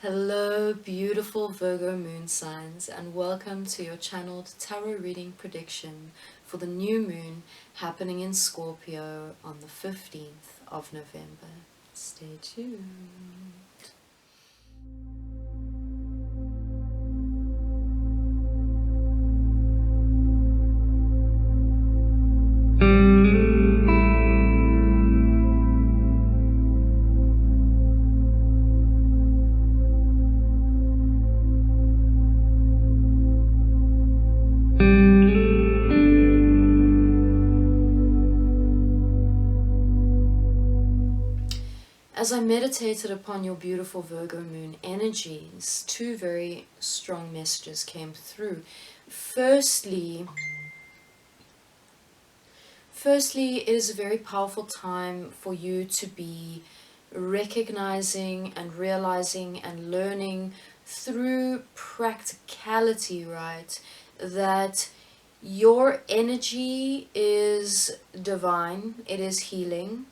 Hello, beautiful Virgo Moon Signs, and welcome to your channeled tarot reading prediction for the new moon happening in Scorpio on the 15th of November. Stay tuned. As I meditated upon your beautiful Virgo moon energies, two very strong messages came through. Firstly, it is a very powerful time for you to be recognizing and realizing and learning through practicality, right, that your energy is divine, it is healing.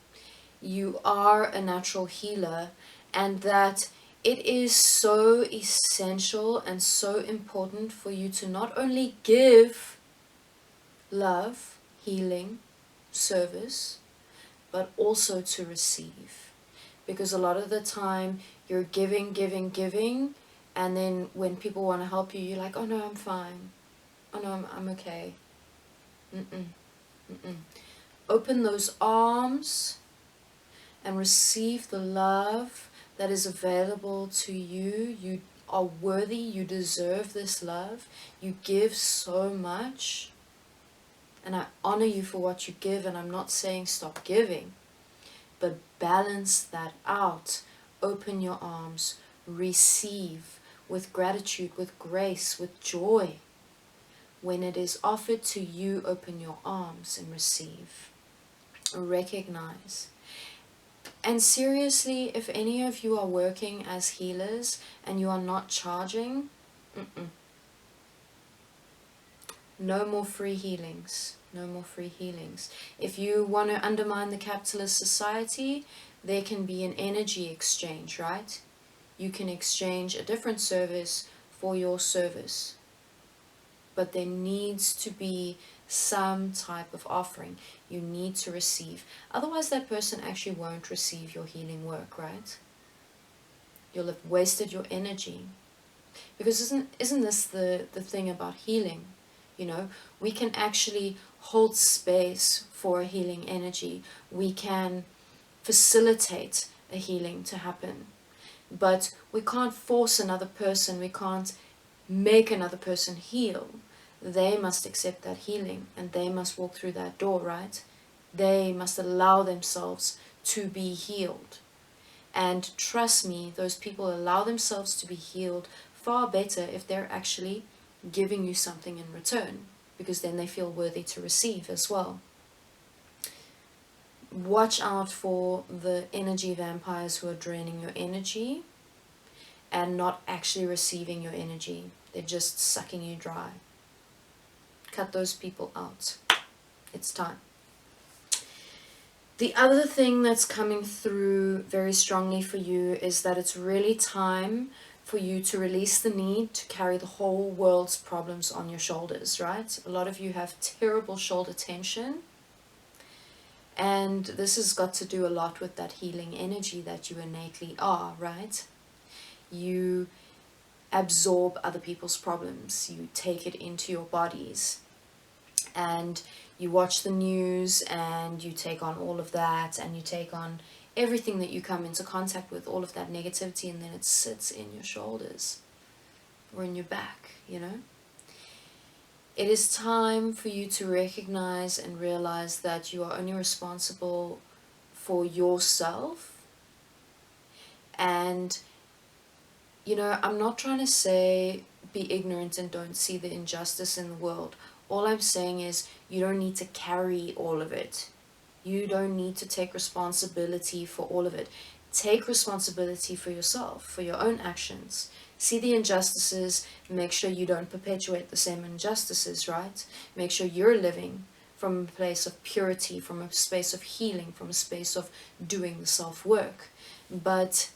You are a natural healer, and that it is so essential and so important for you to not only give love, healing, service, but also to receive. Because a lot of the time you're giving, and then when people want to help you, you're like, oh no, I'm fine. Oh no, I'm okay. Open those arms and receive the love that is available to you. You are worthy, you deserve this love. You give so much, and I honor you for what you give, and I'm not saying stop giving, but balance that out. Open your arms, receive with gratitude, with grace, with joy. When it is offered to you, open your arms and receive. Recognize. And seriously, if any of you are working as healers and you are not charging, no more free healings. No more free healings. If you want to undermine the capitalist society, there can be an energy exchange, right? You can exchange a different service for your service. But there needs to be some type of offering. You need to receive. Otherwise, that person actually won't receive your healing work, right? You'll have wasted your energy. Because isn't this the thing about healing? You know, we can actually hold space for a healing energy. We can facilitate a healing to happen. But we can't force another person. We can't make another person heal. They must accept that healing, and they must walk through that door, right? They must allow themselves to be healed. And trust me, those people allow themselves to be healed far better if they're actually giving you something in return, because then they feel worthy to receive as well. Watch out for the energy vampires who are draining your energy and not actually receiving your energy. They're just sucking you dry. Cut those people out. It's time. The other thing that's coming through very strongly for you is that it's really time for you to release the need to carry the whole world's problems on your shoulders, right? A lot of you have terrible shoulder tension, and this has got to do a lot with that healing energy that you innately are, right? You absorb other people's problems, you take it into your bodies, and you watch the news and you take on all of that, and you take on everything that you come into contact with, all of that negativity, and then it sits in your shoulders or in your back, you know. It is time for you to recognize and realize that you are only responsible for yourself. And you know, I'm not trying to say be ignorant and don't see the injustice in the world. All I'm saying is you don't need to carry all of it. You don't need to take responsibility for all of it. Take responsibility for yourself, for your own actions. See the injustices, make sure you don't perpetuate the same injustices, right? Make sure you're living from a place of purity, from a space of healing, from a space of doing the self-work. But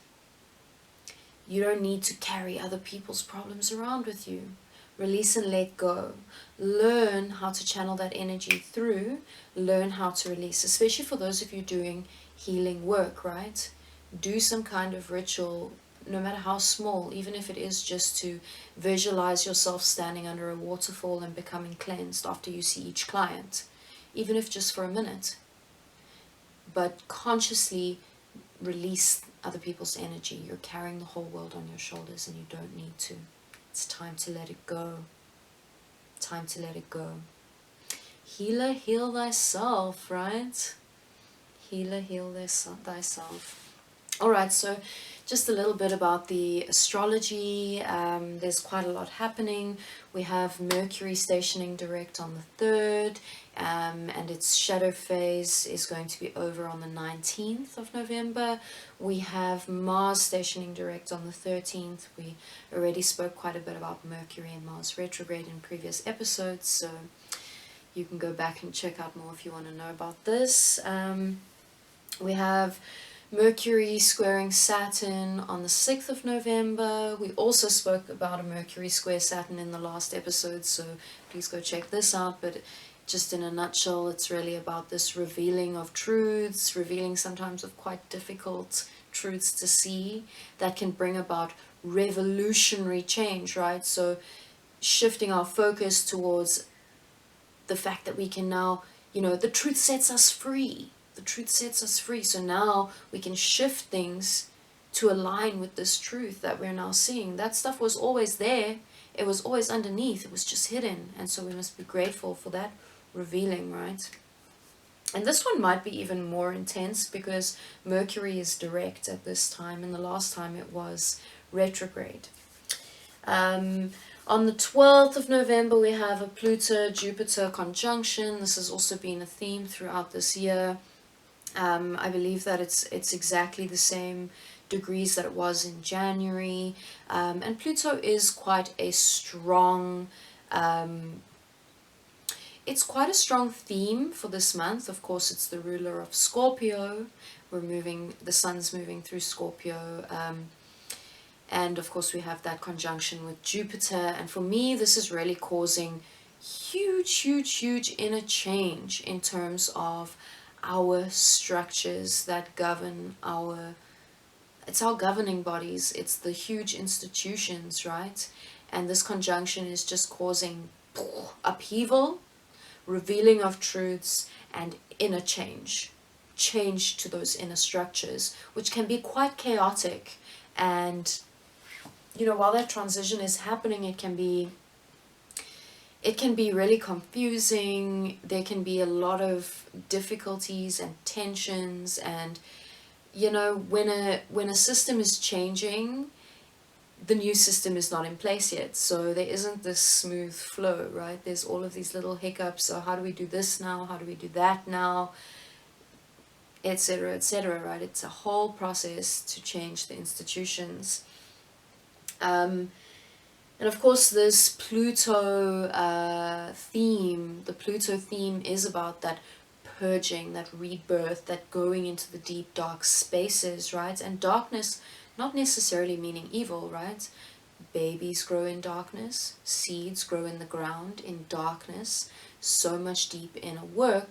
You don't need to carry other people's problems around with you. Release and let go. Learn how to channel that energy through. Learn how to release, especially for those of you doing healing work, right? Do some kind of ritual, no matter how small, even if it is just to visualize yourself standing under a waterfall and becoming cleansed after you see each client, even if just for a minute. But consciously release other people's energy. You're carrying the whole world on your shoulders and you don't need to. It's time to let it go. Time to let it go. Healer, heal thyself, right? Healer, heal thyself. Alright, so just a little bit about the astrology. There's quite a lot happening. We have Mercury stationing direct on the 3rd, and its shadow phase is going to be over on the 19th of November. We have Mars stationing direct on the 13th. We already spoke quite a bit about Mercury and Mars retrograde in previous episodes, so you can go back and check out more if you want to know about this. We have Mercury squaring Saturn on the 6th of November. We also spoke about a Mercury square Saturn in the last episode, so please go check this out. But just in a nutshell, it's really about this revealing of truths, revealing sometimes of quite difficult truths to see that can bring about revolutionary change, right? So shifting our focus towards the fact that we can now, the truth sets us free. The truth sets us free. So now we can shift things to align with this truth that we're now seeing. That stuff was always there. It was always underneath. It was just hidden. And so we must be grateful for that revealing, right? And this one might be even more intense because Mercury is direct at this time, and the last time it was retrograde. On the 12th of November, we have a Pluto-Jupiter conjunction. This has also been a theme throughout this year. I believe that it's exactly the same degrees that it was in January. And Pluto is quite a strong, it's quite a strong theme for this month. Of course, it's the ruler of Scorpio. The sun's moving through Scorpio. And of course we have that conjunction with Jupiter. And for me, this is really causing huge inner change in terms of our structures that govern it's our governing bodies, it's the huge institutions, right? And this conjunction is just causing upheaval, revealing of truths, and inner change to those inner structures, which can be quite chaotic. And while that transition is happening, it can be really confusing. There can be a lot of difficulties and tensions, and when a system is changing, the new system is not in place yet, so there isn't this smooth flow, right? There's all of these little hiccups. So how do we do this now? How do we do that now? Etc., etc., right? It's a whole process to change the institutions. And of course, this Pluto theme, the Pluto theme is about that purging, that rebirth, that going into the deep, dark spaces, right? And darkness, not necessarily meaning evil, right? Babies grow in darkness, seeds grow in the ground in darkness. So much deep inner work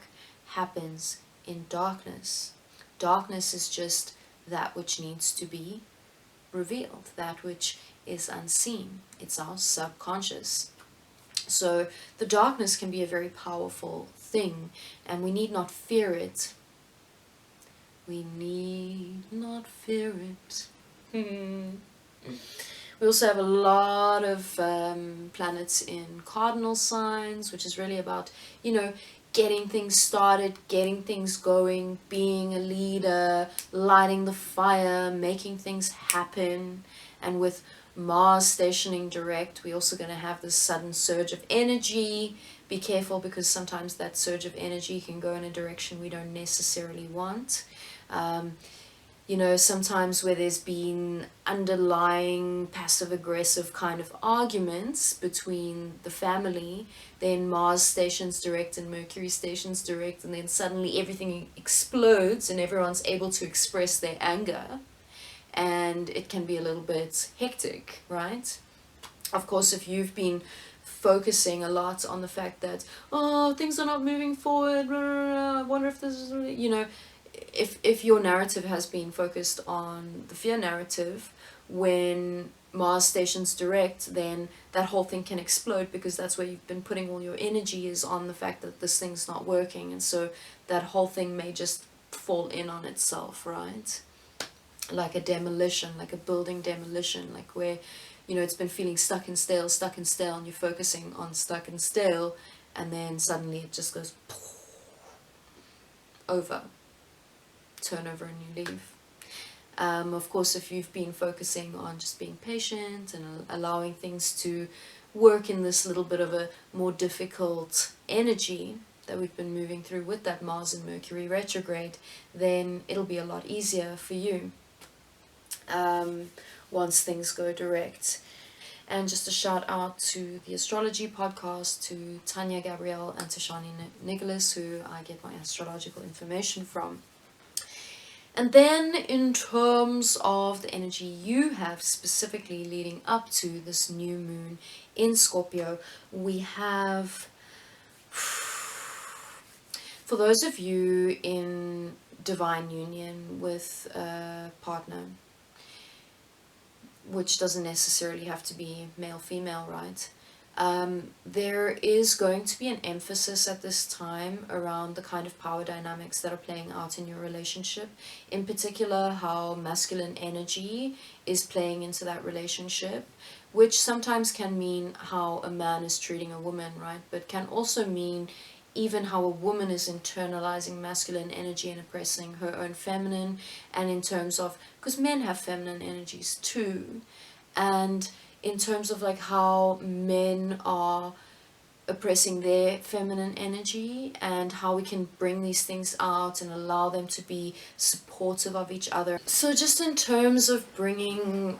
happens in darkness. Darkness is just that which needs to be revealed, that which is unseen. It's our subconscious. So the darkness can be a very powerful thing, and we need not fear it. We need not fear it. We also have a lot of planets in cardinal signs, which is really about, getting things started, getting things going, being a leader, lighting the fire, making things happen. And with Mars stationing direct, we're also going to have this sudden surge of energy. Be careful, because sometimes that surge of energy can go in a direction we don't necessarily want. Sometimes where there's been underlying passive-aggressive kind of arguments between the family, then Mars stations direct and Mercury stations direct, and then suddenly everything explodes and everyone's able to express their anger. and it can be a little bit hectic, right? Of course, if you've been focusing a lot on the fact that, oh, things are not moving forward, I wonder if this is, you know, if your narrative has been focused on the fear narrative, when Mars stations direct, then that whole thing can explode, because that's where you've been putting all your energy, is on the fact that this thing's not working, and so that whole thing may just fall in on itself, right? Like a demolition, like a building demolition, like where, you know, it's been feeling stuck and stale, and you're focusing on stuck and stale, and then suddenly it just goes over, turn over and you leave. Of course, if you've been focusing on just being patient and allowing things to work in this little bit of a more difficult energy that we've been moving through with that Mars and Mercury retrograde, then it'll be a lot easier for you once things go direct. And just a shout out to the astrology podcast, to Tanya Gabrielle and to Shani Nicholas, who I get my astrological information from. And then in terms of the energy you have specifically leading up to this new moon in Scorpio, we have, for those of you in divine union with a partner, which doesn't necessarily have to be male-female, right? There is going to be an emphasis at this time around the kind of power dynamics that are playing out in your relationship. In particular, how masculine energy is playing into that relationship, which sometimes can mean how a man is treating a woman, right? But can also mean even how a woman is internalizing masculine energy and oppressing her own feminine, and in terms of, because men have feminine energies too, and in terms of like how men are oppressing their feminine energy, and how we can bring these things out and allow them to be supportive of each other. So just in terms of bringing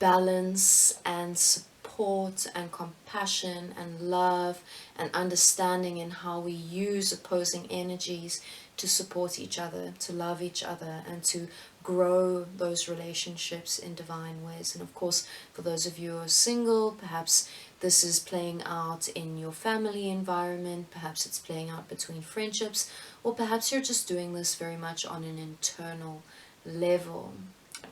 balance and support and compassion and love and understanding in how we use opposing energies to support each other, to love each other, and to grow those relationships in divine ways. And of course, for those of you who are single, perhaps this is playing out in your family environment, perhaps it's playing out between friendships, or perhaps you're just doing this very much on an internal level,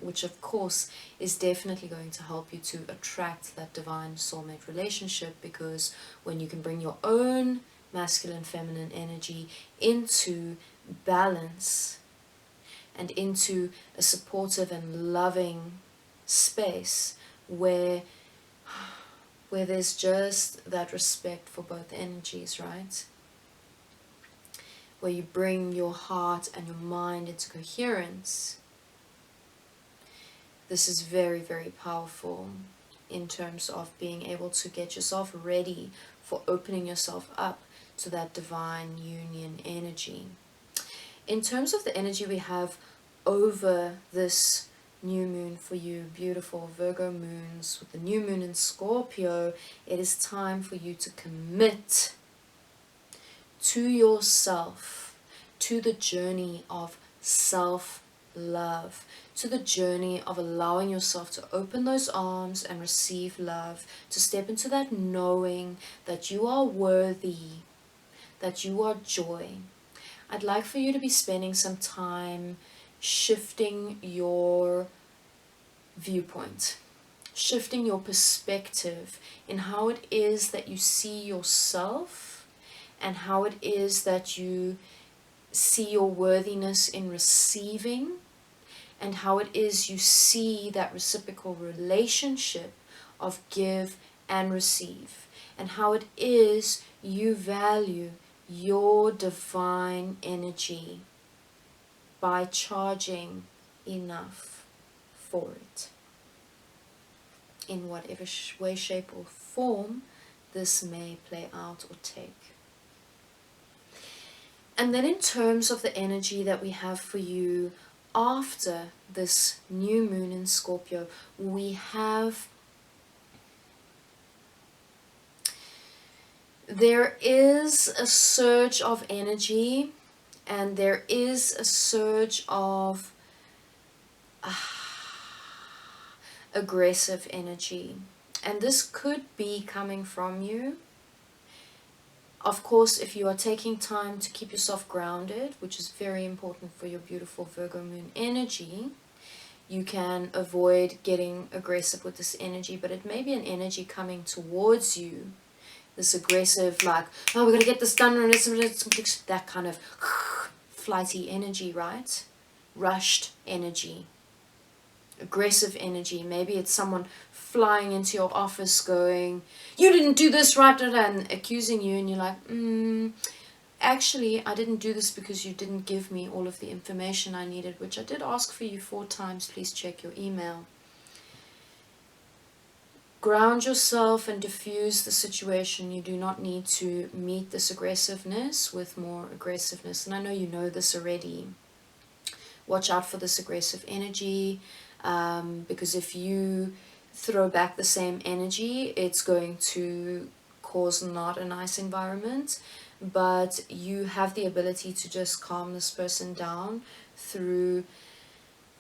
which of course is definitely going to help you to attract that divine soulmate relationship, because when you can bring your own masculine feminine energy into balance and into a supportive and loving space where there's just that respect for both energies, right? Where you bring your heart and your mind into coherence. This is very, very powerful in terms of being able to get yourself ready for opening yourself up to that divine union energy. In terms of the energy we have over this new moon for you, beautiful Virgo moons, with the new moon in Scorpio, it is time for you to commit to yourself, to the journey of self-love, to the journey of allowing yourself to open those arms and receive love, to step into that knowing that you are worthy, that you are joy. I'd like for you to be spending some time shifting your viewpoint, shifting your perspective in how it is that you see yourself, and how it is that you see your worthiness in receiving, and how it is you see that reciprocal relationship of give and receive, and how it is you value your divine energy by charging enough for it, in whatever way, shape or form this may play out or take. And then in terms of the energy that we have for you after this new moon in Scorpio, we have, there is a surge of energy, and there is a surge of aggressive energy. And this could be coming from you. Of course, if you are taking time to keep yourself grounded, which is very important for your beautiful Virgo moon energy, you can avoid getting aggressive with this energy. But it may be an energy coming towards you, this aggressive, like, oh, we're going to get this done, that kind of flighty energy, right? Rushed energy, aggressive energy. Maybe it's someone flying into your office going, you didn't do this right, and accusing you, and you're like, actually, I didn't do this because you didn't give me all of the information I needed, which I did ask for you 4 times. Please check your email. Ground yourself and diffuse the situation. You do not need to meet this aggressiveness with more aggressiveness. And I know you know this already. Watch out for this aggressive energy, because if you throw back the same energy, it's going to cause not a nice environment. But you have the ability to just calm this person down through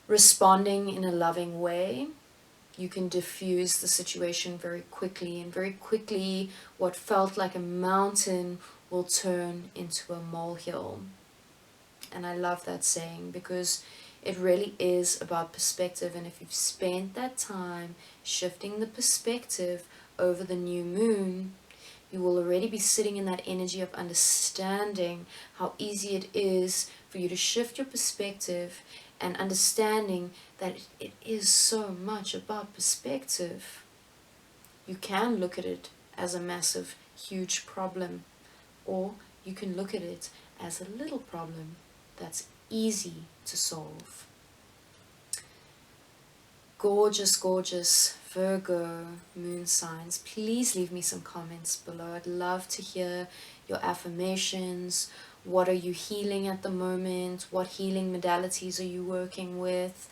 responding in a loving way. You can diffuse the situation very quickly, and very quickly what felt like a mountain will turn into a molehill. And I love that saying, because it really is about perspective. And if you've spent that time shifting the perspective over the new moon, you will already be sitting in that energy of understanding how easy it is for you to shift your perspective, and understanding that it is so much about perspective. You can look at it as a massive, huge problem, or you can look at it as a little problem that's easy to solve. Gorgeous, gorgeous Virgo moon signs, please leave me some comments below. I'd love to hear your affirmations. What are you healing at the moment? What healing modalities are you working with?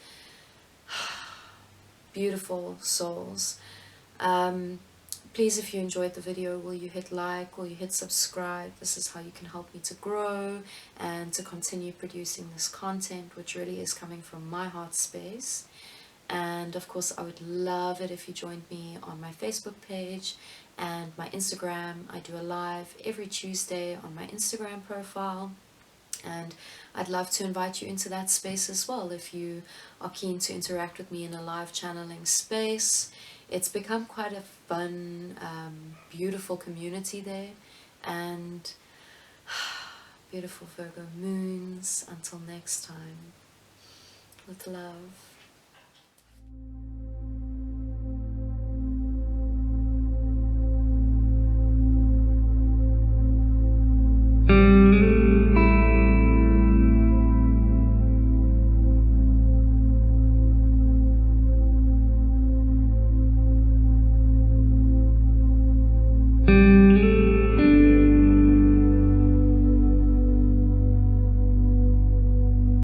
Beautiful souls. Please, if you enjoyed the video, will you hit like? Will you hit subscribe? This is how you can help me to grow and to continue producing this content, which really is coming from my heart space. And of course, I would love it if you joined me on my Facebook page and my Instagram. I do a live every Tuesday on my Instagram profile, and I'd love to invite you into that space as well if you are keen to interact with me in a live channeling space. It's become quite a fun, beautiful community there. And beautiful Virgo moons, until next time, with love.